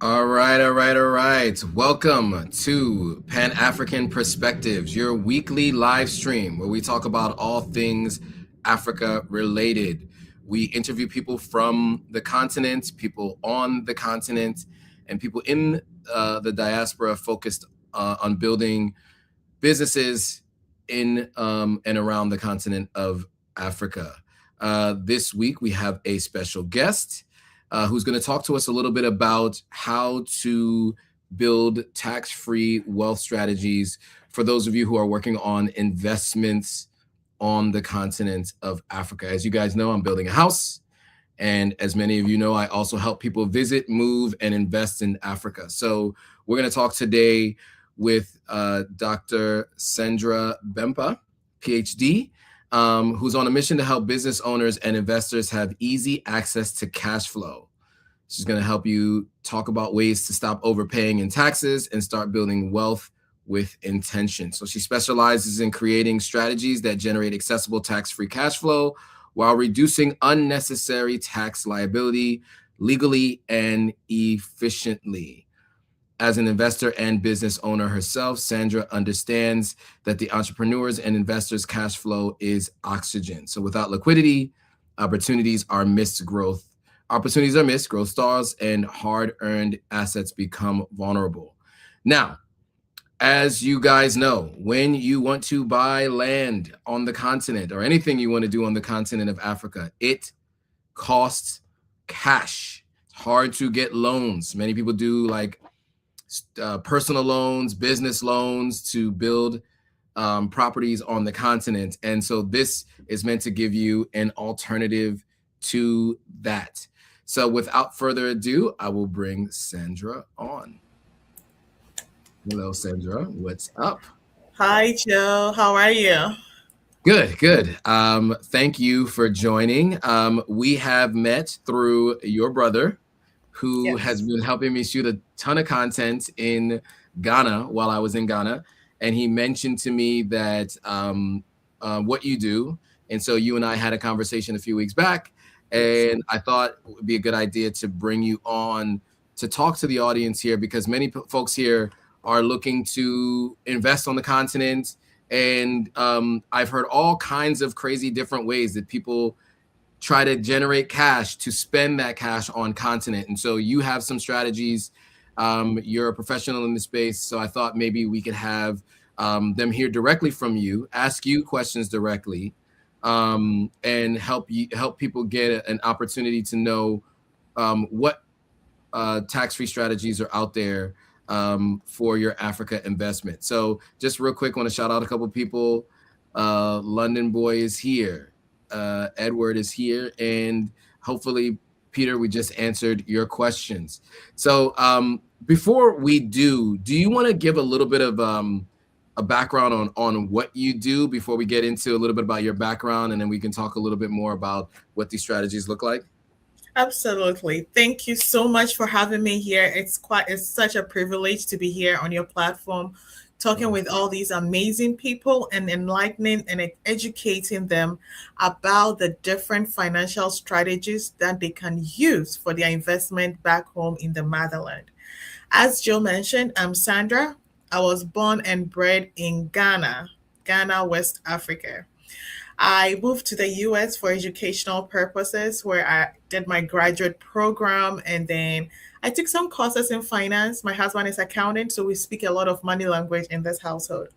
All right. Welcome to Pan-African Perspectives, your weekly live stream where we talk about all things Africa related. We interview people from the continent, people on the continent, and people in the diaspora focused on building businesses in and around the continent of Africa. This week, we have a special guest who's going to talk to us a little bit about how to build tax-free wealth strategies for those of you who are working on investments on the continent of Africa. As you guys know, I'm building a house. And as many of you know, I also help people visit, move, and invest in Africa. So we're going to talk today with Dr. Sandra Bempah, PhD, who's on a mission to help business owners and investors have easy access to cash flow. She's going to help you talk about ways to stop overpaying in taxes and start building wealth with intention. So she specializes in creating strategies that generate accessible tax-free cash flow while reducing unnecessary tax liability legally and efficiently. As an investor and business owner herself, Sandra understands that the entrepreneurs and investors' cash flow is oxygen. So without liquidity, opportunities are missed, growth stalls, and hard-earned assets become vulnerable. Now, as you guys know, when you want to buy land on the continent or anything you want to do on the continent of Africa, it costs cash. It's hard to get loans. Many people do like personal loans, business loans to build properties on the continent. And so this is meant to give you an alternative to that. So without further ado, I will bring Sandra on. Hello, Sandra. What's up? Hi, Joe. How are you? Good. Thank you for joining. We have met through your brother, who has Yes. been helping me shoot a ton of content in Ghana while I was in Ghana. And he mentioned to me that what you do. And so you and I had a conversation a few weeks back. Yes. And I thought it would be a good idea to bring you on to talk to the audience here, because many folks here are looking to invest on the continent. And I've heard all kinds of crazy different ways that people try to generate cash to spend that cash on continent. And so you have some strategies. You're a professional in the space. So I thought maybe we could have them hear directly from you, ask you questions directly, and help people get an opportunity to know what tax-free strategies are out there for your Africa investment. So just real quick, want to shout out a couple of people. London Boy is here. Edward is here. And hopefully, Peter, we just answered your questions. So before we do you want to give a little bit of a background on what you do before we get into a little bit about your background, and then we can talk a little bit more about what these strategies look like? Absolutely. Thank you so much for having me here. It's such a privilege to be here on your platform, talking with all these amazing people and enlightening and educating them about the different financial strategies that they can use for their investment back home in the motherland. As Joe mentioned, I'm Sandra. I was born and bred in Ghana, West Africa. I moved to the US for educational purposes where I did my graduate program, and then I took some courses in finance. My husband is accountant, so we speak a lot of money language in this household.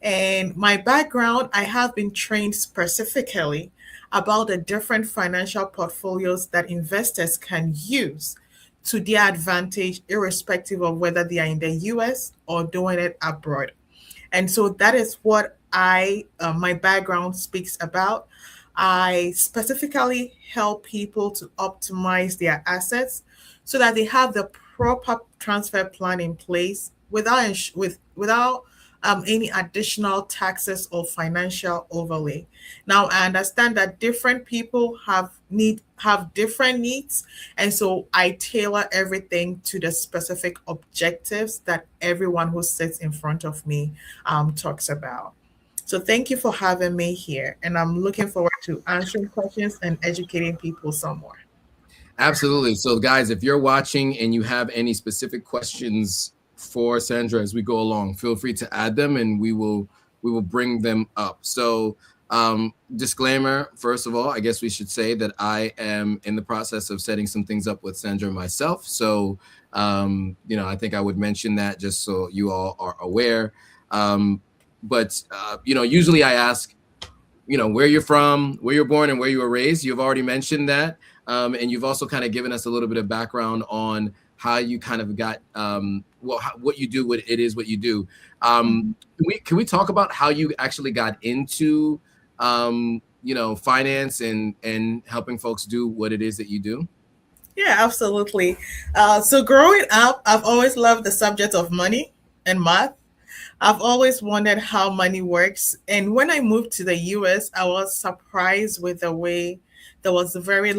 And my background, I have been trained specifically about the different financial portfolios that investors can use to their advantage, irrespective of whether they are in the US or doing it abroad. And so that is what my background speaks about. I specifically help people to optimize their assets so that they have the proper transfer plan in place without any additional taxes or financial overlay. Now I understand that different people have different needs, and so I tailor everything to the specific objectives that everyone who sits in front of me talks about. So thank you for having me here, and I'm looking forward to answering questions and educating people some more. Absolutely. So, guys, if you're watching and you have any specific questions for Sandra as we go along, feel free to add them, and we will bring them up. So, disclaimer: first of all, I guess we should say that I am in the process of setting some things up with Sandra myself. So, I think I would mention that just so you all are aware. But usually I ask, where you're from, where you're born, and where you were raised. You've already mentioned that. And you've also kind of given us a little bit of background on how you kind of got, what you do, what it is, what you do. Mhm. Can we talk about how you actually got into, finance and helping folks do what it is that you do? Yeah, absolutely. So growing up, I've always loved the subject of money and math. I've always wondered how money works. And when I moved to the US, I was surprised with the way there was a very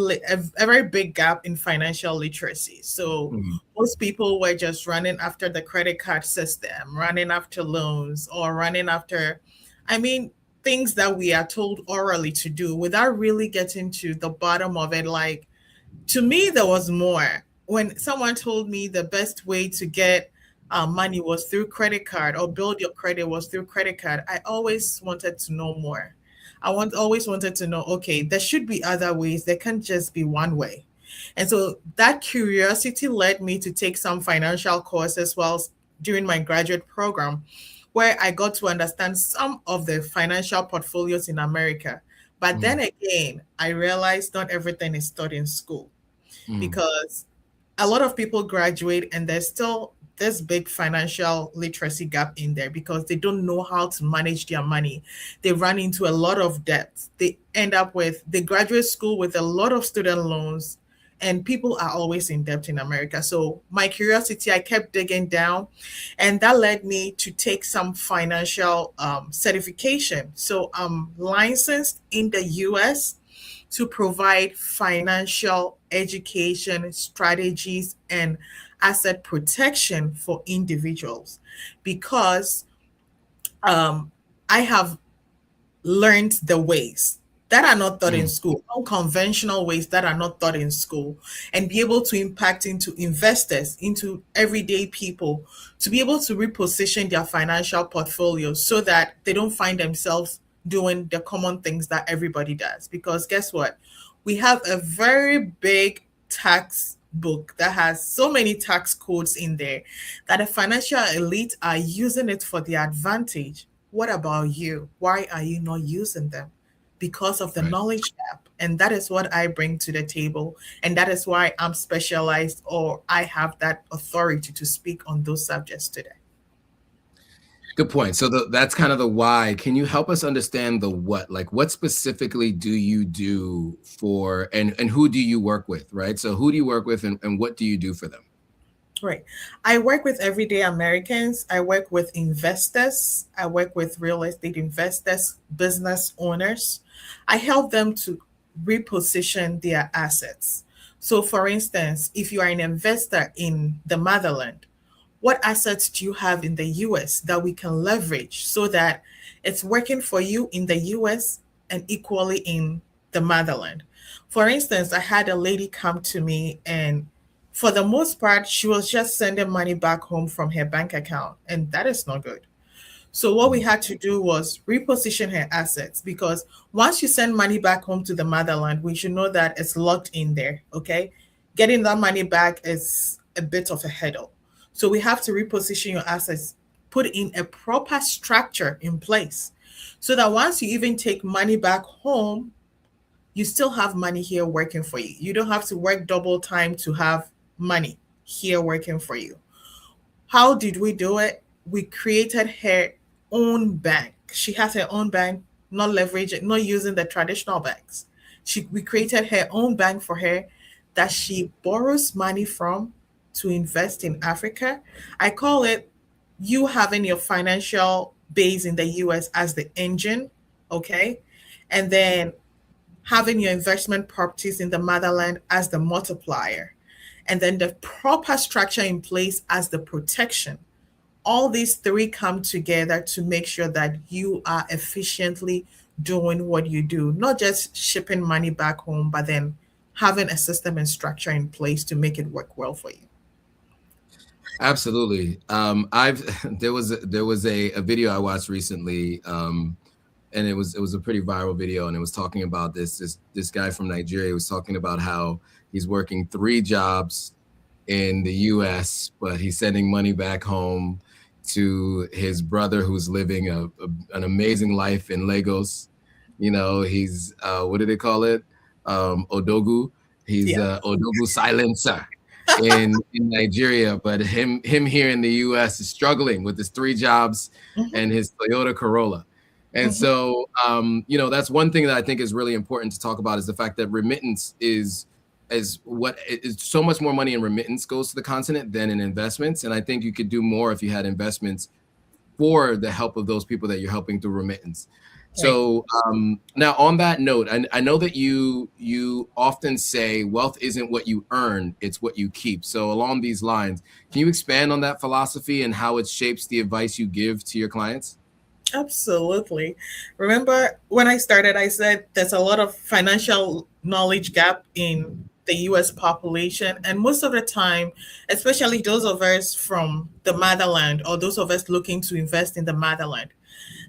big gap in financial literacy. So Mhm. most people were just running after the credit card system, running after loans, or running after, I mean, things that we are told orally to do without really getting to the bottom of it. Like, to me, there was more. When someone told me the best way to get money was through credit card or build your credit was through credit card, I always wanted to know more. Always wanted to know, okay, there should be other ways. There can't just be one way. And so that curiosity led me to take some financial courses whilst during my graduate program, where I got to understand some of the financial portfolios in America. But then Mhm. again, I realized not everything is taught in school, Mhm. because a lot of people graduate and there's still this big financial literacy gap in there because they don't know how to manage their money. They run into a lot of debt. They graduate school with a lot of student loans, and people are always in debt in America. So my curiosity, I kept digging down, and that led me to take some financial certification. So I'm licensed in the US to provide financial education strategies and asset protection for individuals, because um, I have learned the ways that are not taught in Mhm. school, unconventional ways that are not taught in school, and be able to impact into investors, into everyday people, to be able to reposition their financial portfolios so that they don't find themselves doing the common things that everybody does. Because guess what? We have a very big tax book that has so many tax codes in there that the financial elite are using it for their advantage. What about you? Why are you not using them? Because of the Right. knowledge gap. And that is what I bring to the table. And that is why I'm specialized, or I have that authority to speak on those subjects today. Good point. So that's kind of the why. Can you help us understand the what? Like, what specifically do you do for, and who do you work with, right? So who do you work with, and what do you do for them? Right. I work with everyday Americans. I work with investors. I work with real estate investors, business owners. I help them to reposition their assets. So, for instance, if you are an investor in the motherland, what assets do you have in the US that we can leverage so that it's working for you in the US and equally in the motherland? For instance, I had a lady come to me, and for the most part, she was just sending money back home from her bank account, and that is not good. So what we Mhm. had to do was reposition her assets, because once you send money back home to the motherland, we should know that it's locked in there. Okay. Getting that money back is a bit of a hurdle. So we have to reposition your assets, put in a proper structure in place so that once you even take money back home, you still have money here working for you. You don't have to work double time to have money here working for you. How did we do it? We created her own bank. She has her own bank, not leveraging, not using the traditional banks. We created her own bank for her that she borrows money from to invest in Africa. I call it you having your financial base in the US as the engine, okay? And then having your investment properties in the motherland as the multiplier, and then the proper structure in place as the protection. All these three come together to make sure that you are efficiently doing what you do, not just shipping money back home, but then having a system and structure in place to make it work well for you. Absolutely. I've there was a video I watched recently, and it was a pretty viral video, and it was talking about this guy from Nigeria was talking about how he's working 3 jobs in the U.S., but he's sending money back home to his brother who's living an amazing life in Lagos. He's what do they call it? Odogu. He's Yeah. Odogu silencer in Nigeria, but him here in the U.S. is struggling with his 3 jobs Mhm, and his Toyota Corolla. And mhm. so, that's one thing that I think is really important to talk about is the fact that remittance is what is so much more money in remittance goes to the continent than in investments. And I think you could do more if you had investments for the help of those people that you're helping through remittance. Right. So now on that note, I know that you often say wealth isn't what you earn, it's what you keep. So along these lines, can you expand on that philosophy and how it shapes the advice you give to your clients? Absolutely. Remember when I started, I said there's a lot of financial knowledge gap in the US population. And most of the time, especially those of us from the motherland or those of us looking to invest in the motherland,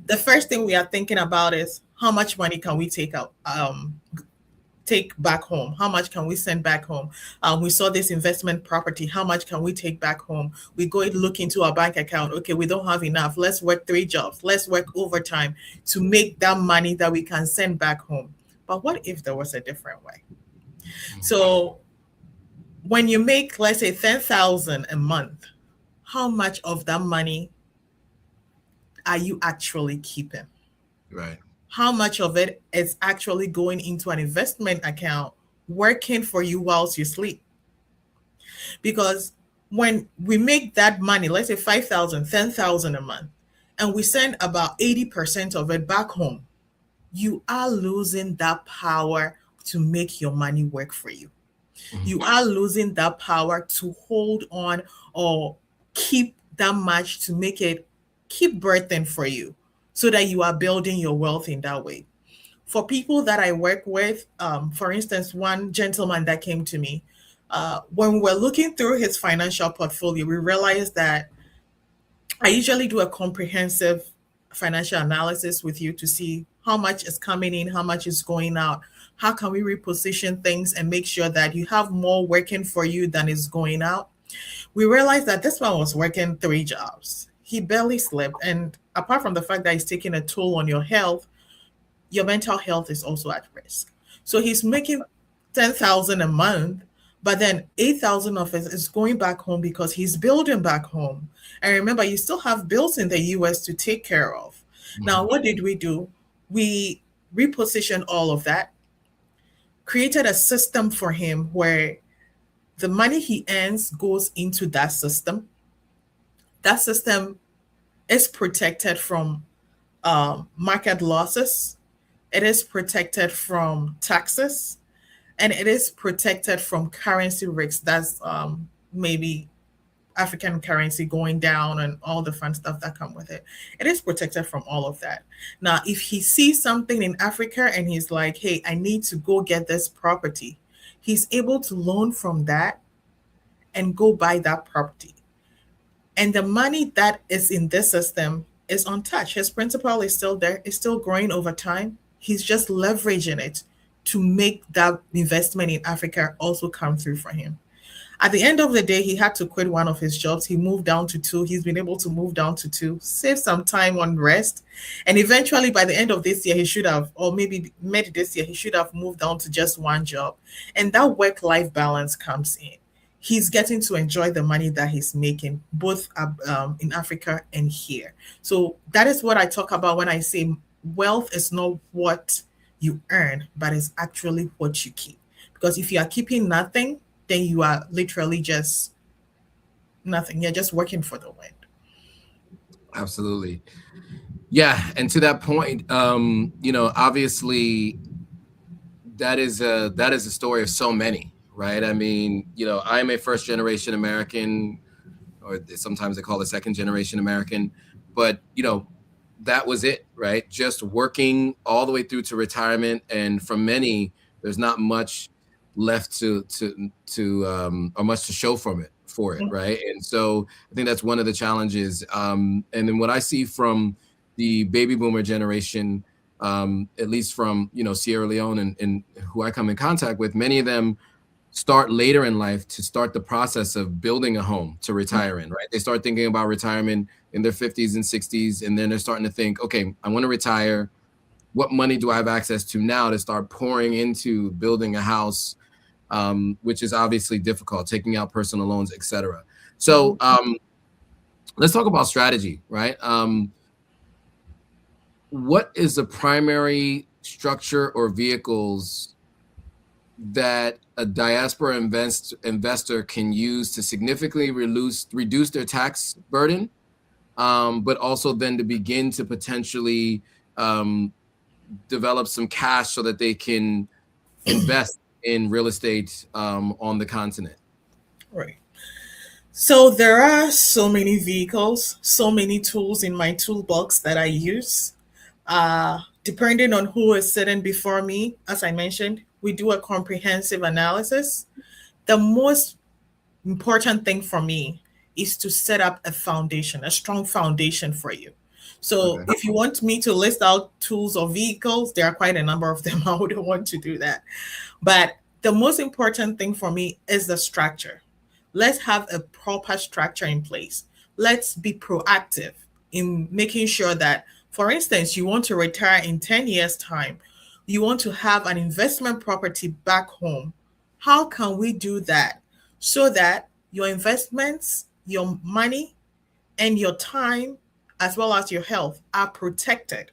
the first thing we are thinking about is how much money can we take back home? How much can we send back home? We saw this investment property. How much can we take back home? We go and look into our bank account. Okay, we don't have enough. Let's work 3 jobs. Let's work overtime to make that money that we can send back home. But what if there was a different way? So when you make, let's say, 10,000 a month, how much of that money are you actually keeping? Right. How much of it is actually going into an investment account working for you whilst you sleep? Because when we make that money, let's say 5,000, 10,000 a month, and we send about 80% of it back home, you are losing that power to make your money work for you. Mhm. You are losing that power to hold on or keep that much to make it keep birthing for you so that you are building your wealth in that way. For people that I work with, for instance, one gentleman that came to me, when we were looking through his financial portfolio, we realized that I usually do a comprehensive financial analysis with you to see how much is coming in, how much is going out, how can we reposition things and make sure that you have more working for you than is going out. We realized that this man was working 3 jobs. He barely slept. And apart from the fact that he's taking a toll on your health, your mental health is also at risk. So he's making 10,000 a month, but then 8,000 of it is going back home because he's building back home. And remember, you still have bills in the US to take care of. Now, Mhm. what did we do? We repositioned all of that, created a system for him where the money he earns goes into that system. That system is protected from market losses. It is protected from taxes, and it is protected from currency risks. That's maybe African currency going down and all the fun stuff that come with it. It is protected from all of that. Now, if he sees something in Africa and he's like, "Hey, I need to go get this property," he's able to loan from that and go buy that property. And the money that is in this system is untouched. His principal is still there, it's still growing over time. He's just leveraging it to make that investment in Africa also come through for him. At the end of the day, he had to quit one of his jobs. He moved down to two. He's been able to move down to two, save some time on rest. And eventually, by the end of this year, he should have, or maybe mid this year, he should have moved down to just one job. And that work life balance comes in. He's getting to enjoy the money that he's making, both in Africa and here. So that is what I talk about when I say wealth is not what you earn, but it's actually what you keep. Because if you are keeping nothing, then you are literally just nothing. You're just working for the wind. Absolutely. Yeah, and to that point, obviously that is a story of so many, right? I mean, I'm a first generation American, or sometimes they call it second generation American, but that was it, right? Just working all the way through to retirement, and for many, there's not much. left to or much to show for it, right? And so I think that's one of the challenges. And then what I see from the baby boomer generation, at least from Sierra Leone and who I come in contact with, many of them start later in life to start the process of building a home to retire in, right? They start thinking about retirement in their 50s and 60s, and then they're starting to think, okay, I want to retire. What money do I have access to now to start pouring into building a house, which is obviously difficult, taking out personal loans, etc. So let's talk about strategy, right? What is the primary structure or vehicles that a diaspora investor can use to significantly reduce their tax burden, but also then to begin to potentially develop some cash so that they can invest in real estate on the continent? Right. So there are so many vehicles, so many tools in my toolbox that I use. Depending on who is sitting before me, as I mentioned, we do a comprehensive analysis. The most important thing for me is to set up a foundation, a strong foundation for you. So Okay. if you want me to list out tools or vehicles, there are quite a number of them. I wouldn't want to do that. But the most important thing for me is the structure. Let's have a proper structure in place. Let's be proactive in making sure that, for instance, you want to retire in 10 years' time, you want to have an investment property back home. How can we do that so that your investments, your money, and your time, as well as your health, are protected?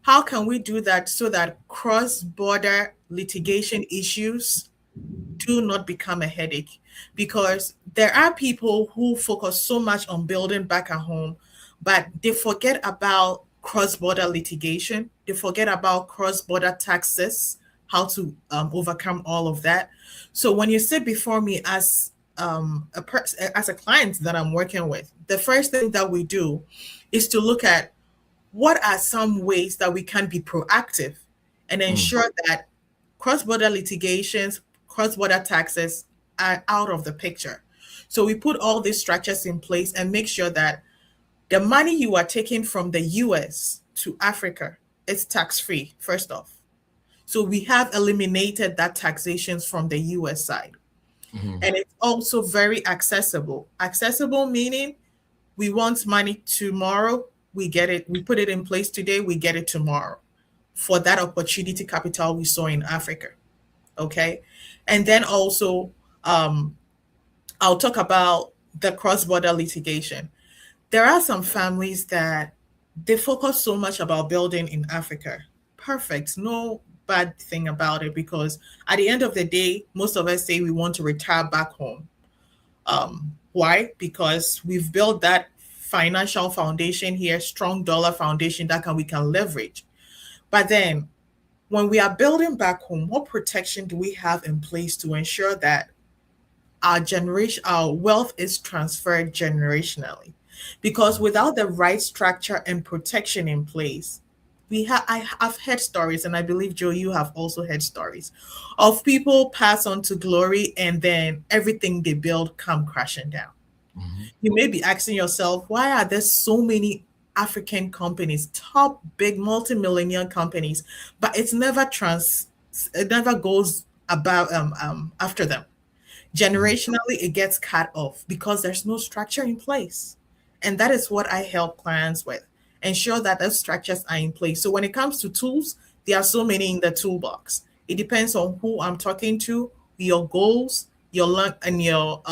How can we do that so that cross border litigation issues do not become a headache? Because there are people who focus so much on building back at home, but they forget about cross border litigation, they forget about cross border taxes, how to overcome all of that. So when you sit before me as as a client that I'm working with, the first thing that we do is to look at what are some ways that we can be proactive and ensure that cross-border litigations, cross-border taxes are out of the picture. So we put all these structures in place and make sure that the money you are taking from the US to Africa is tax-free, first off. So we have eliminated that taxations from the US side. And it's also very accessible. Accessible meaning we want money tomorrow, we get it, we put it in place today, we get it tomorrow for that opportunity capital we saw in Africa. Okay. And then also, I'll talk about the cross border litigation. There are some families that they focus so much about building in Africa. Perfect. No bad thing about it, because at the end of the day, most of us say we want to retire back home. Why? Because we've built that financial foundation here, strong dollar foundation that we can leverage. But then when we are building back home, what protection do we have in place to ensure that our wealth is transferred generationally? Because without the right structure and protection in place, I've heard stories, and I believe Joe, you have also heard stories of people pass on to glory and then everything they build come crashing down. You may be asking yourself, why are there so many African companies, top big multi-million companies, but it never goes about after them. Generationally, it gets cut off because there's no structure in place. And that is what I help clients with. Ensure that those structures are in place. So when it comes to tools, there are so many in the toolbox. It depends on who I'm talking to, your goals, and your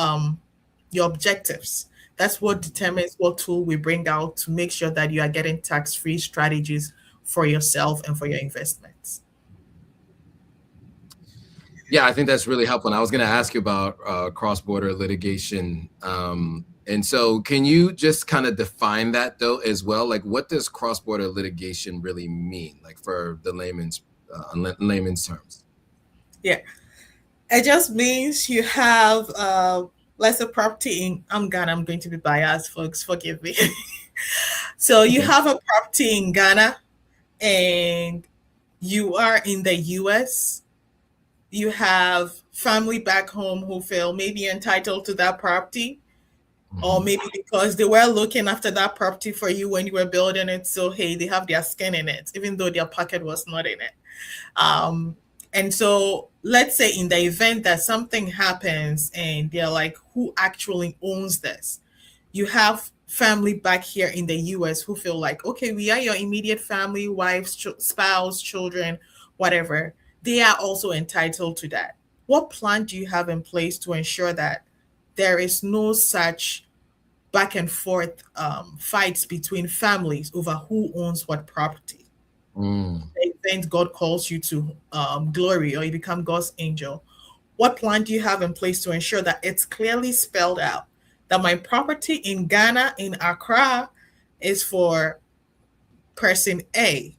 objectives. That's what determines what tool we bring out to make sure that you are getting tax-free strategies for yourself and for your investments. Yeah, I think that's really helpful. And I was going to ask you about cross-border litigation. And so can you just kind of define that though as well? Like, what does cross-border litigation really mean? Like for the layman's terms? Yeah, it just means you have, let's say, property in, I'm Ghana, I'm going to be biased, folks, forgive me. So you have a property in Ghana and you are in the US You have family back home who feel maybe entitled to that property, or Mhm. maybe because they were looking after that property for you when you were building it. So, hey, they have their skin in it, even though their pocket was not in it. Um, and so, let's say in the event that something happens and they're like, who actually owns this? You have family back here in the US who feel like, okay, we are your immediate family, wives, spouse, children, whatever. They are also entitled to that. What plan do you have in place to ensure that there is no such back and forth fights between families over who owns what property? Mm. The event God calls you to glory or you become God's angel, what plan do you have in place to ensure that it's clearly spelled out that my property in Ghana, in Accra, is for person A,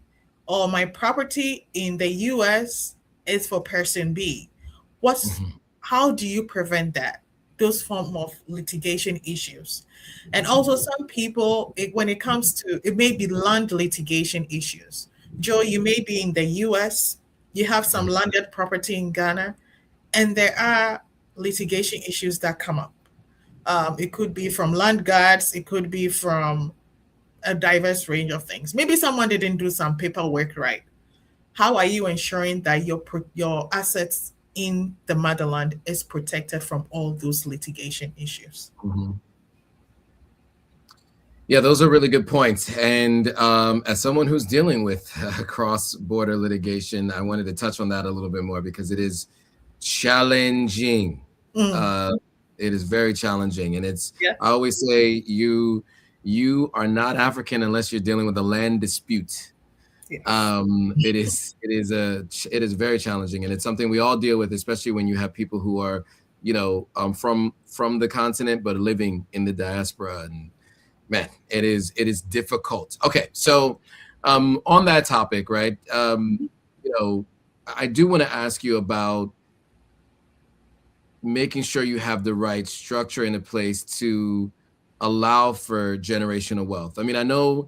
or my property in the US is for person B? What's Mhm. How do you prevent that? Those form of litigation issues. And also some people, when it comes to it may be land litigation issues. Joe, you may be in the US, you have some Mhm. landed property in Ghana, and there are litigation issues that come up. It could be from land guards, it could be from a diverse range of things. Maybe someone didn't do some paperwork right. How are you ensuring that your assets in the motherland is protected from all those litigation issues? Mhm. Yeah, those are really good points. And as someone who's dealing with cross-border litigation, I wanted to touch on that a little bit more because it is challenging. Mm, Uh, it is very challenging, and it's. yeah. I always say you are not African unless you're dealing with a land dispute. Yes. It is very challenging, and it's something we all deal with, especially when you have people who are, from the continent but living in the diaspora. And man, it is difficult. Okay, so on that topic, right? You know, I do want to ask you about making sure you have the right structure in place to allow for generational wealth. I mean, I know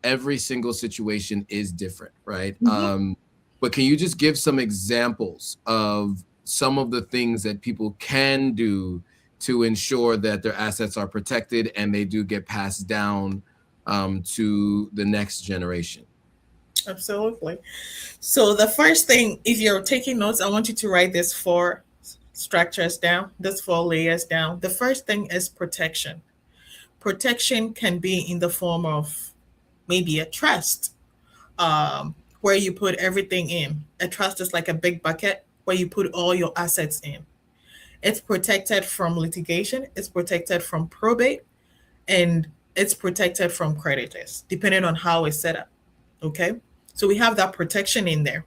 every single situation is different, right? Mhm. But can you just give some examples of some of the things that people can do to ensure that their assets are protected and they do get passed down to the next generation? Absolutely. So the first thing, if you're taking notes, I want you to write this four structures down, this four layers down. The first thing is protection. Protection can be in the form of maybe a trust, where you put everything in. A trust is like a big bucket where you put all your assets in. It's protected from litigation, it's protected from probate, and it's protected from creditors, depending on how it's set up. Okay. So we have that protection in there.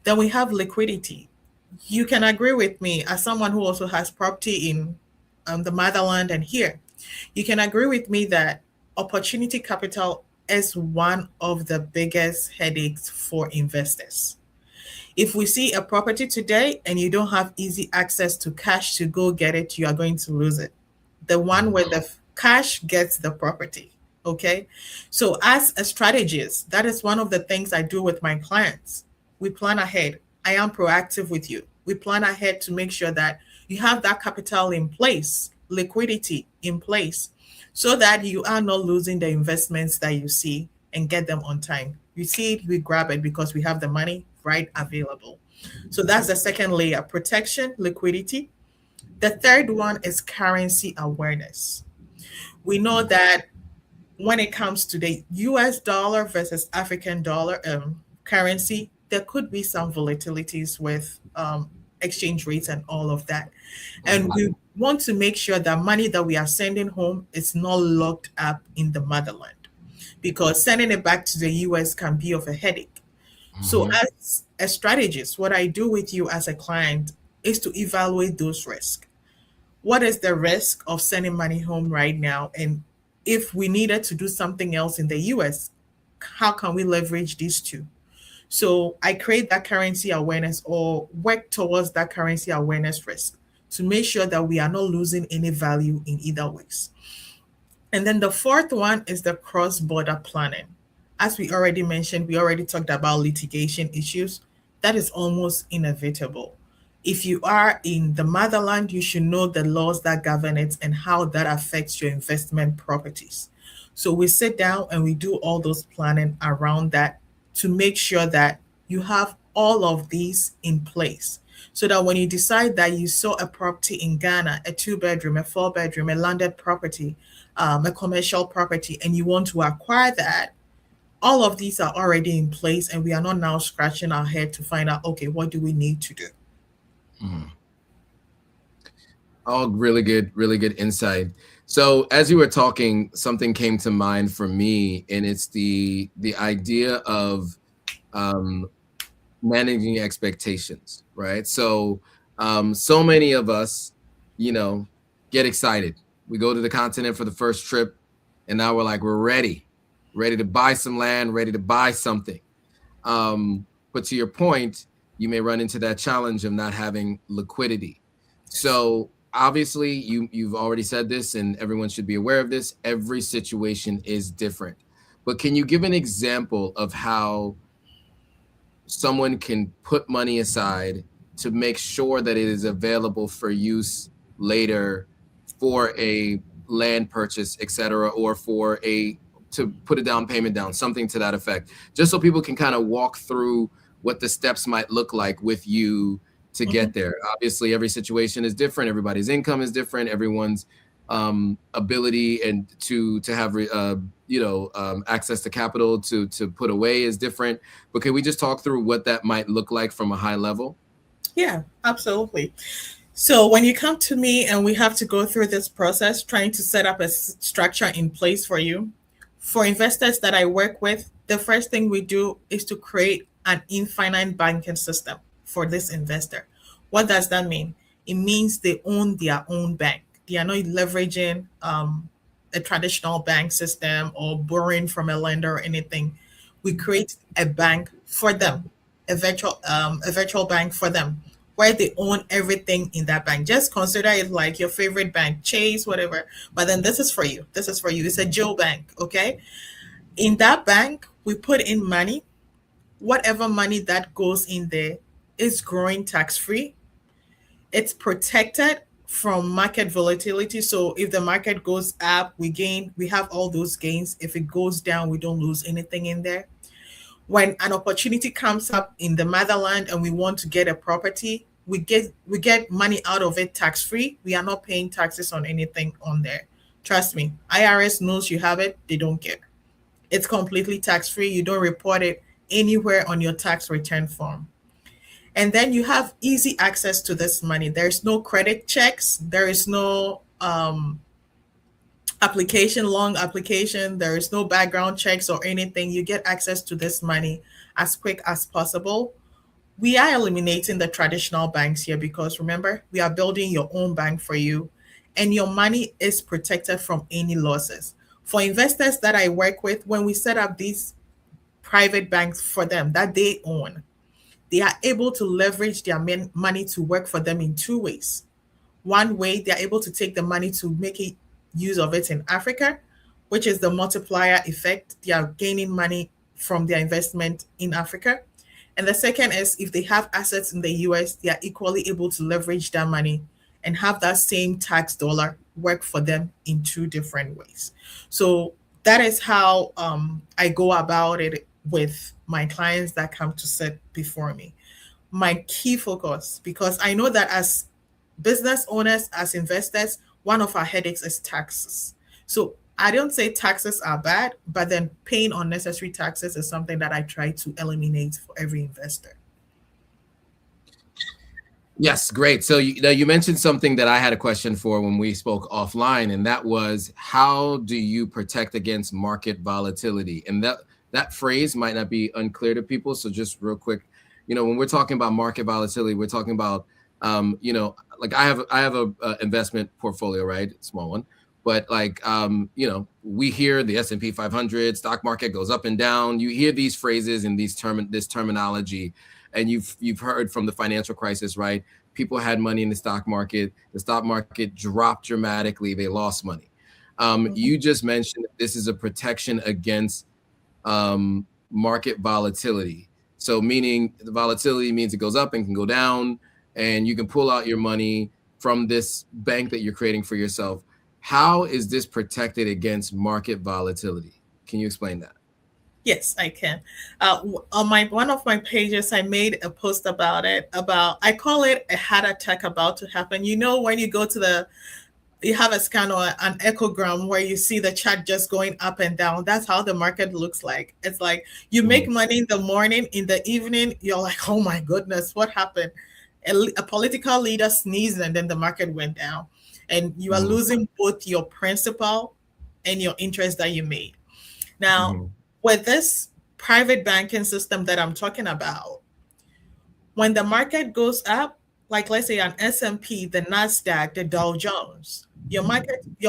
Then we have liquidity. You can agree with me, as someone who also has property in the motherland and here, you can agree with me that opportunity capital is one of the biggest headaches for investors. If we see a property today and you don't have easy access to cash to go get it, you are going to lose it. The one where the cash gets the property. Okay. So, as a strategist, that is one of the things I do with my clients. We plan ahead. I am proactive with you. We plan ahead to make sure that you have that capital in place, liquidity in place, so that you are not losing the investments that you see and get them on time. You see it, we grab it because we have the money right available. So that's the second layer, protection, liquidity. The third one is currency awareness. We know that when it comes to the US dollar versus African dollar currency, there could be some volatilities with exchange rates and all of that. And Mhm. we want to make sure that money that we are sending home is not locked up in the motherland, because sending it back to the US can be of a headache. So, Mhm. as a strategist, what I do with you as a client is to evaluate those risks. What is the risk of sending money home right now? And if we needed to do something else in the US, how can we leverage these two? So I create that currency awareness or work towards that currency awareness risk to make sure that we are not losing any value in either ways. And then the fourth one is the cross border planning. As we already mentioned, we already talked about litigation issues. That is almost inevitable. If you are in the motherland, you should know the laws that govern it and how that affects your investment properties. So we sit down and we do all those planning around that to make sure that you have all of these in place. So that when you decide that you saw a property in Ghana, a 2 bedroom, a 4 bedroom, a landed property, a commercial property, and you want to acquire that, all of these are already in place, and we are not now scratching our head to find out, okay, what do we need to do? Mhm. All really good insight. So as you were talking, something came to mind for me, and it's the idea of um, managing expectations, right? So so many of us, you know, get excited. We go to the continent for the first trip, and now we're like, we're ready to buy some land, ready to buy something. But to your point, you may run into that challenge of not having liquidity. Yes. So obviously, you've already said this, and everyone should be aware of this. Every situation is different. But can you give an example of how someone can put money aside to make sure that it is available for use later for a land purchase, etc., or for a to put a down payment down, something to that effect, just so people can kind of walk through what the steps might look like with you to Mhm. get there. Obviously, every situation is different. Everybody's income is different. Everyone's ability and to have access to capital to put away is different. But can we just talk through what that might look like from a high level? Yeah, absolutely. So when you come to me and we have to go through this process, trying to set up a structure in place for you, for investors that I work with, the first thing we do is to create an infinite banking system for this investor. What does that mean? It means they own their own bank. They are not leveraging a traditional bank system or borrowing from a lender or anything. We create a bank for them, a virtual bank for them, where they own everything in that bank. Just consider it like your favorite bank, Chase, whatever. But then this is for you. This is for you. It's a Joe bank, okay? In that bank, we put in money. Whatever money that goes in there is growing tax free. It's protected from market volatility. So if the market goes up, we gain, we have all those gains. If it goes down, we don't lose anything in there. When an opportunity comes up in the motherland and we want to get a property, we get money out of it tax free. We are not paying taxes on anything on there. Trust me, IRS knows you have it, they don't care. It's completely tax free. You don't report it anywhere on your tax return form. And then you have easy access to this money. There's no credit checks, there is no long application, there is no background checks or anything. You get access to this money as quick as possible. We are eliminating the traditional banks here because remember, we are building your own bank for you, and your money is protected from any losses. For investors that I work with, when we set up these private banks for them that they own, they are able to leverage their money to work for them in two ways. One way, they're able to take the money to make it use of it in Africa, which is the multiplier effect. They are gaining money from their investment in Africa. And the second is if they have assets in the US, they are equally able to leverage that money and have that same tax dollar work for them in two different ways. So that is how I go about it with my clients that come to sit before me. My key focus, because I know that as business owners, as investors, one of our headaches is taxes. So I don't say taxes are bad, but then paying unnecessary taxes is something that I try to eliminate for every investor. Yes, great. So you mentioned something that I had a question for when we spoke offline, and that was how do you protect against market volatility? And that phrase might not be unclear to people. So just real quick, when we're talking about market volatility, we're talking about, like I have a investment portfolio, right? Small one, but like, we hear the S&P 500 stock market goes up and down. You hear these phrases and this terminology, and you've heard from the financial crisis, right? People had money in the stock market. The stock market dropped dramatically. They lost money. Mhm. You just mentioned that this is a protection against market volatility. So meaning the volatility means it goes up and can go down. and you can pull out your money from this bank that you're creating for yourself. How is this protected against market volatility? Can you explain that? Yes, I can. On my one of my pages, I made a post about it. About I call it a heart attack about to happen. You know, when you go to you have a scan or an echogram where you see the chart just going up and down. That's how the market looks like. It's like you make Mhm. money in the morning, in the evening, you're like, oh my goodness, what happened? A political leader sneezed and then the market went down. And you are Mhm. losing both your principal and your interest that you made. Now, Mhm. with this private banking system that I'm talking about, when the market goes up, like let's say an S&P, the Nasdaq, the Dow Jones, your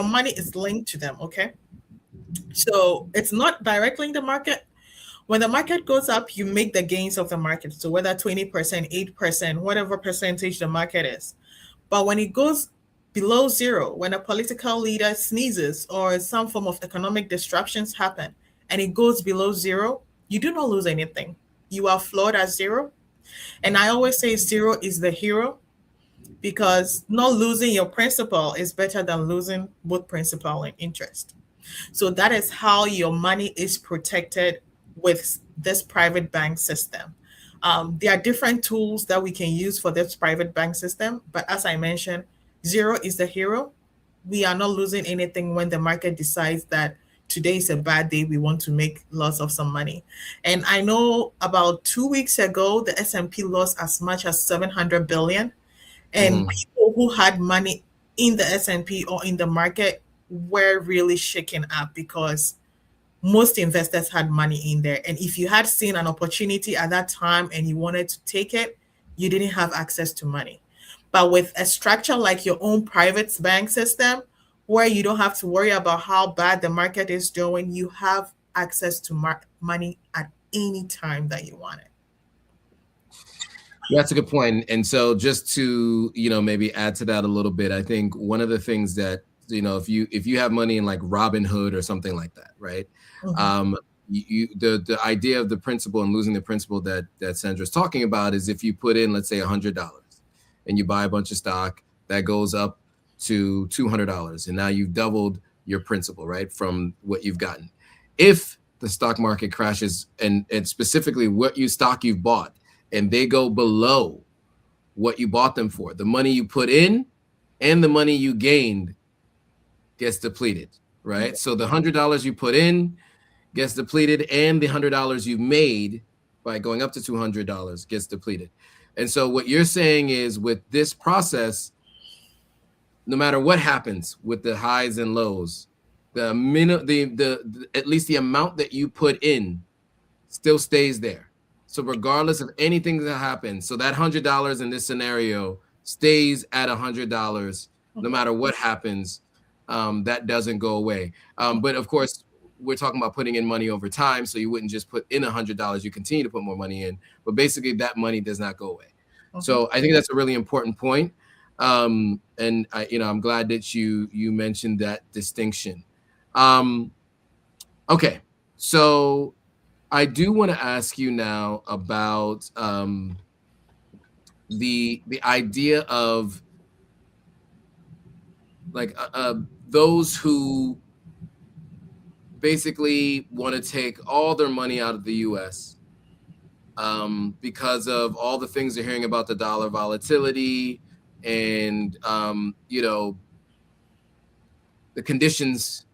money is linked to them, okay? So it's not directly in the market. When the market goes up, you make the gains of the market. So whether 20%, 8%, whatever percentage the market is. But when it goes below zero, when a political leader sneezes or some form of economic disruptions happen and it goes below zero, you do not lose anything. You are floored at zero. And I always say zero is the hero because not losing your principal is better than losing both principal and interest. So that is how your money is protected with this private bank system. There are different tools that we can use for this private bank system, but as I mentioned, zero is the hero. We are not losing anything when the market decides that today is a bad day. We want to make lots of some money. And I know about 2 weeks ago, the S&P lost as much as 700 billion, and Mhm. people who had money in the S&P or in the market were really shaken up because most investors had money in there. And if you had seen an opportunity at that time and you wanted to take it, you didn't have access to money. But with a structure like your own private bank system, where you don't have to worry about how bad the market is doing, you have access to money at any time that you want it. That's a good point. And so just to, maybe add to that a little bit, I think one of the things that, if you have money in like Robinhood or something like that, right? Mhm. Um, the idea of the principal and losing the principal that Sandra's talking about is if you put in, let's say, $100 and you buy a bunch of stock that goes up to $200, and now you've doubled your principal, right, from what you've gotten. If the stock market crashes, and specifically what stock you've bought, and they go below what you bought them for, the money you put in and the money you gained gets depleted, right? Okay. So the $100 you put in gets depleted, and the $100 you made by going up to $200 gets depleted. And so what you're saying is, with this process, no matter what happens with the highs and lows, the at least the amount that you put in still stays there. So regardless of anything that happens, so that $100 in this scenario stays at $100 no Mhm. matter what happens. That doesn't go away. But of course, we're talking about putting in money over time, so you wouldn't just put in $100. You continue to put more money in, but basically that money does not go away. Mhm. So I think that's a really important point. And I'm glad that you mentioned that distinction. Um, okay, so I do want to ask you now about the idea of like those who basically want to take all their money out of the U.S. Because of all the things they're hearing about the dollar volatility and the conditions,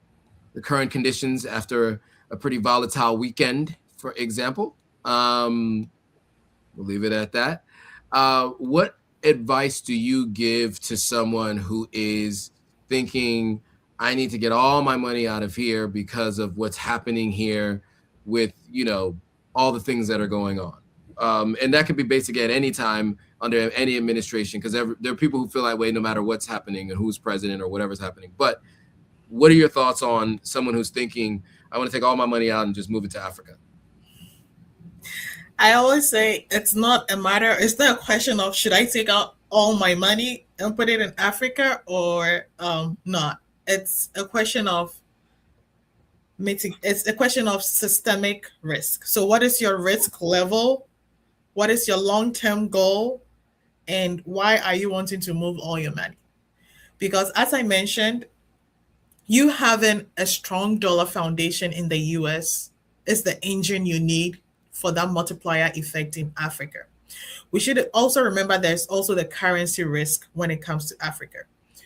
the current conditions after a pretty volatile weekend, for example. We'll leave it at that. What advice do you give to someone who is thinking, I need to get all my money out of here because of what's happening here with, all the things that are going on? And that could be basically at any time under any administration, because there are people who feel that way no matter what's happening and who's president or whatever's happening. But what are your thoughts on someone who's thinking, I want to take all my money out and just move it to Africa? I always say it's not a question of should I take out all my money and put it in Africa or not. It's a question of it's a question of systemic risk. So what is your risk level? What is your long-term goal? And why are you wanting to move all your money? Because as I mentioned, you having a strong dollar foundation in the US is the engine you need for that multiplier effect in Africa. We should also remember there's also the currency risk when it comes to Africa.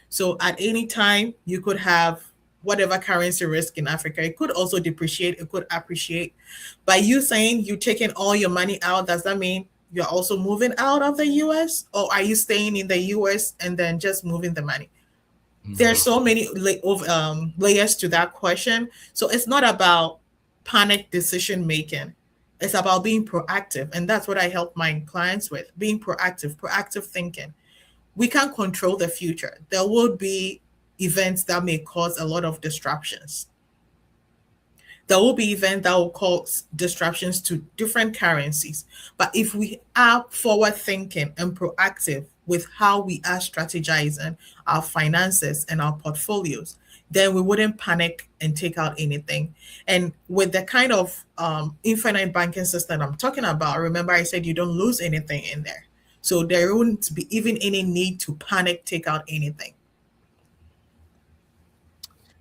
So at any time, you could have whatever currency risk in Africa. It could also depreciate, it could appreciate. By you saying you're taking all your money out, does that mean you're also moving out of the US? Or are you staying in the US and then just moving the money? There's so many layers to that question. So it's not about panic decision making. It's about being proactive. And that's what I help my clients with, being proactive, proactive thinking. We can't control the future. There will be events that may cause a lot of disruptions. There will be events that will cause disruptions to different currencies. But if we are forward thinking and proactive with how we are strategizing our finances and our portfolios, then we wouldn't panic and take out anything. And with the kind of infinite banking system I'm talking about, remember I said you don't lose anything in there. So there wouldn't be even any need to panic, take out anything.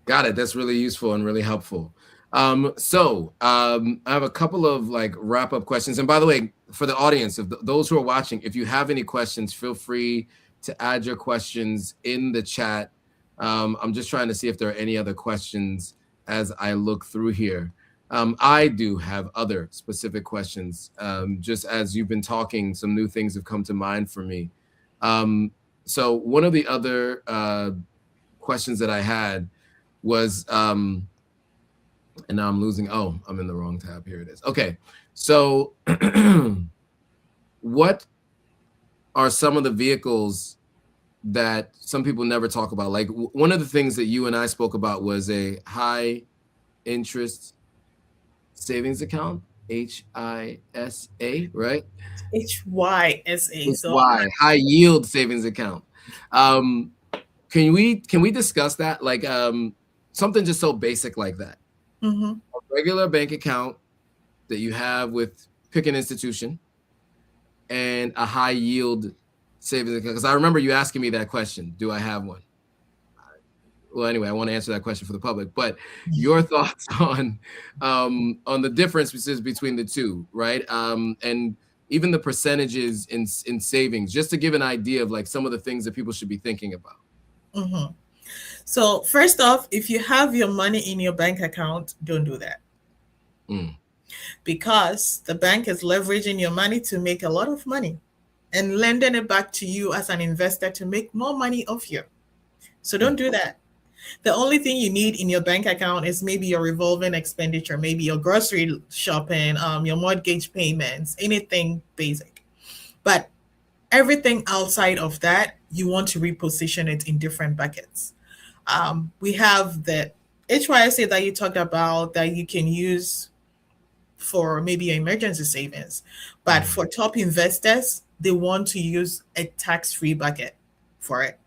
Got it. That's really useful and really helpful. I have a couple of like wrap up questions. And by the way, for the audience, if those who are watching, if you have any questions, feel free to add your questions in the chat. I'm just trying to see if there are any other questions as I look through here. I do have other specific questions. Just as you've been talking, some new things have come to mind for me. So one of the other questions that I had was, and now I'm losing, oh, I'm in the wrong tab. Here it is. Okay. So what are some of the vehicles that some people never talk about? Like one of the things that you and I spoke about was a high interest savings account, HISA, right? HYSA. So high yield savings account. Can we discuss that? Like something just so basic like that. mm-hmm. A regular bank account that you have with pick an institution and a high yield savings account. Because I remember you asking me that question. Do I have one? Well, anyway, I want to answer that question for the public, but your thoughts on the differences between the two, right? And even the percentages in savings, just to give an idea of like some of the things that people should be thinking about. Mm-hmm. So first off, if you have your money in your bank account, don't do that. Because the bank is leveraging your money to make a lot of money and lending it back to you as an investor to make more money off you. So don't do that. The only thing you need in your bank account is maybe your revolving expenditure, maybe your grocery shopping, your mortgage payments, anything basic. But everything outside of that, you want to reposition it in different buckets. We have the HYSA that you talked about that you can use for maybe your emergency savings. But for top investors, they want to use a tax-free bucket for it.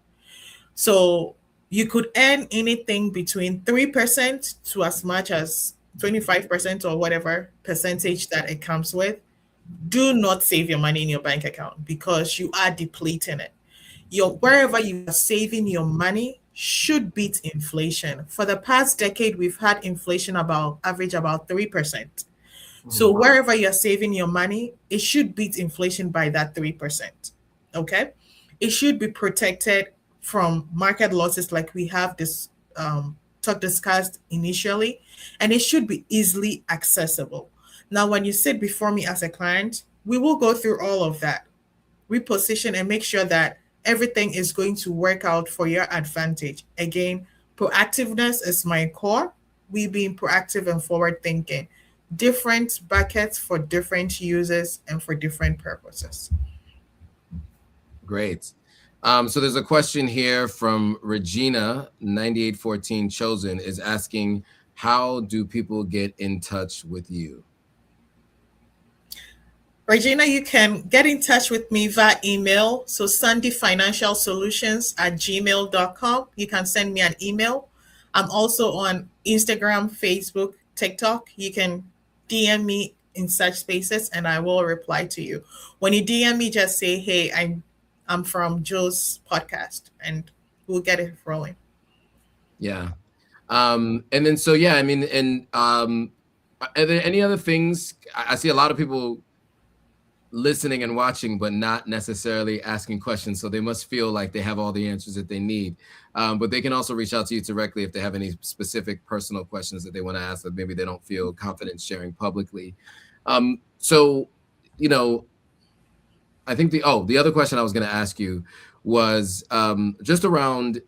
So you could earn anything between 3% to as much as 25% or whatever percentage that it comes with. Do not save your money in your bank account because you are depleting it. Wherever you are saving your money should beat inflation. For the past decade, we've had inflation average about 3%. So wherever you're saving your money, it should beat inflation by that 3%. Okay? It should be protected from market losses like we have discussed initially, and it should be easily accessible. Now, when you sit before me as a client, we will go through all of that, reposition and make sure that everything is going to work out for your advantage. Again, proactiveness is my core. We being proactive and forward thinking. Different buckets for different uses and for different purposes. Great. So there's a question here from Regina 9814 Chosen is asking, how do people get in touch with you? Regina, you can get in touch with me via email. So sandyfinancialsolutions@gmail.com. You can send me an email. I'm also on Instagram, Facebook, TikTok. You can DM me in such spaces and I will reply to you. When you DM me, just say, hey, from Joe's podcast, and we'll get it rolling. Yeah. And then, so, yeah, I mean, and are there any other things? I see a lot of people listening and watching, but not necessarily asking questions. So they must feel like they have all the answers that they need. But they can also reach out to you directly if they have any specific personal questions that they want to ask that maybe they don't feel confident sharing publicly. So, I think the other question I was going to ask you was just around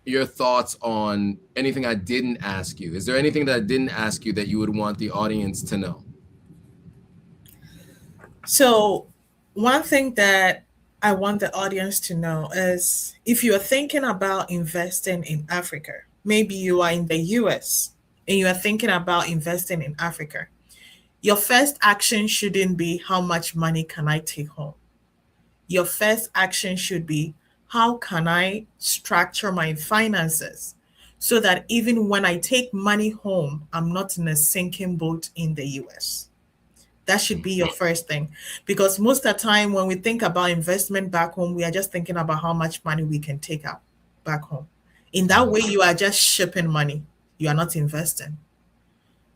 your thoughts on anything I didn't ask you. Is there anything that I didn't ask you that you would want the audience to know? So, one thing that I want the audience to know is if you are thinking about investing in Africa, maybe you are in the US and you are thinking about investing in Africa, your first action shouldn't be how much money can I take home. Your first action should be how can I structure my finances so that even when I take money home, I'm not in a sinking boat in the US. That should be your first thing. Because most of the time when we think about investment back home, we are just thinking about how much money we can take out back home. In that way, you are just shipping money. You are not investing.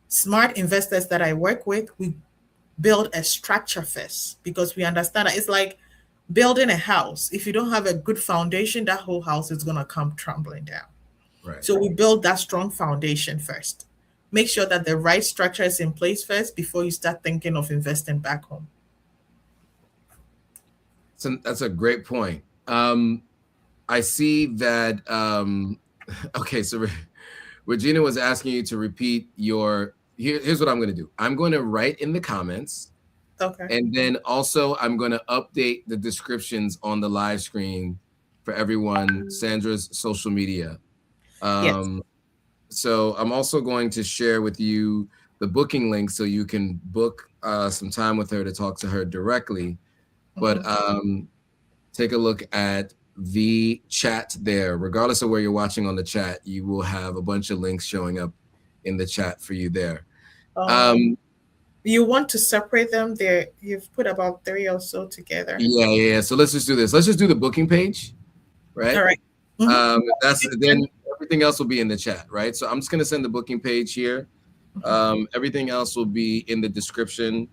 Smart investors that I work with, we build a structure first because we understand that it's like building a house. If you don't have a good foundation, that whole house is going to come tumbling down. Right. So we build that strong foundation first. Make sure that the right structure is in place first before you start thinking of investing back home. So that's a great point. I see that. Okay, so Regina was asking you to repeat your. Here's what I'm going to do. I'm going to write in the comments. Okay. And then also I'm going to update the descriptions on the live screen for everyone, Sandra's social media. Yes. So I'm also going to share with you the booking link so you can book some time with her to talk to her directly. But take a look at the chat there. Regardless of where you're watching on the chat, you will have a bunch of links showing up in the chat for you there. You want to separate them there. You've put about 3 or so together. Yeah. So let's just do this. Let's just do the booking page, right? All right. That's then everything else will be in the chat, right? So I'm just gonna send the booking page here. Everything else will be in the description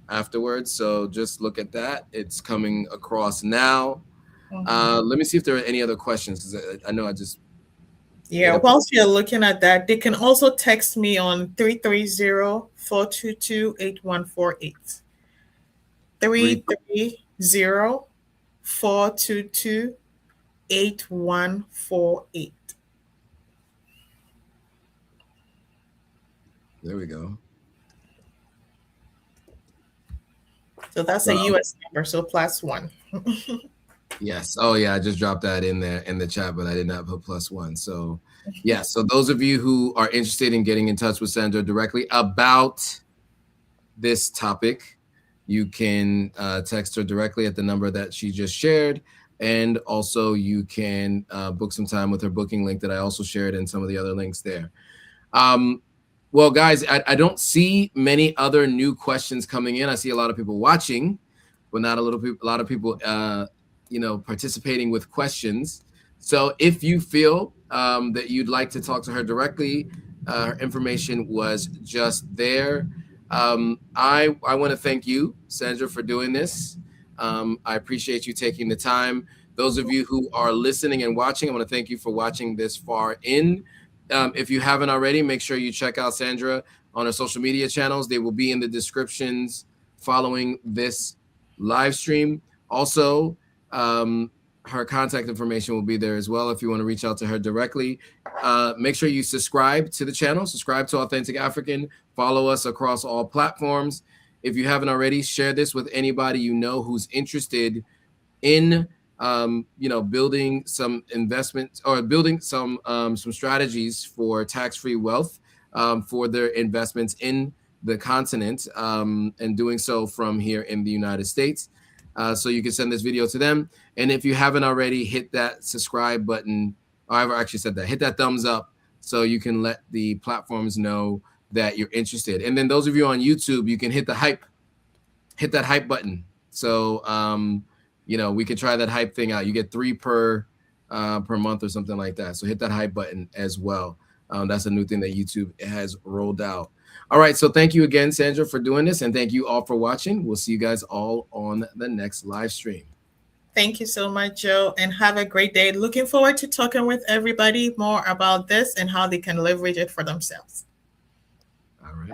afterwards. So just look at that. It's coming across now. Let me see if there are any other questions because I know I just. Yeah, whilst you're looking at that, they can also text me on 330-422-8148. 330-422-8148. There we go. So that's a US number, so +1. Yes. Oh, yeah. I just dropped that in there in the chat, but I did not put +1. So, yeah. So those of you who are interested in getting in touch with Sandra directly about this topic, you can text her directly at the number that she just shared. And also you can book some time with her booking link that I also shared and some of the other links there. Well, guys, I don't see many other new questions coming in. I see a lot of people watching, but not a lot of people participating with questions. So if you feel that you'd like to talk to her directly, her information was just there. I want to thank you, Sandra, for doing this. I appreciate you taking the time. Those of you who are listening and watching, I want to thank you for watching this far in. If you haven't already, make sure you check out Sandra on her social media channels. They will be in the descriptions following this live stream. Also, her contact information will be there as well if you want to reach out to her directly. Make sure you subscribe to the channel, subscribe to Authentic African, follow us across all platforms. If you haven't already, share this with anybody you know who's interested in building some investments or building some strategies for tax-free wealth for their investments in the continent and doing so from here in the United States. So you can send this video to them. And if you haven't already, hit that subscribe button. I've actually said that. Hit that thumbs up so you can let the platforms know that you're interested. And then those of you on YouTube, you can hit that hype button So we could try that hype thing out. You get 3 per month or something like that. So hit that hype button as well. That's a new thing that YouTube has rolled out. All right, so thank you again, Sandra, for doing this, and thank you all for watching. We'll see you guys all on the next live stream. Thank you so much, Joe, and have a great day. Looking forward to talking with everybody more about this and how they can leverage it for themselves. All right.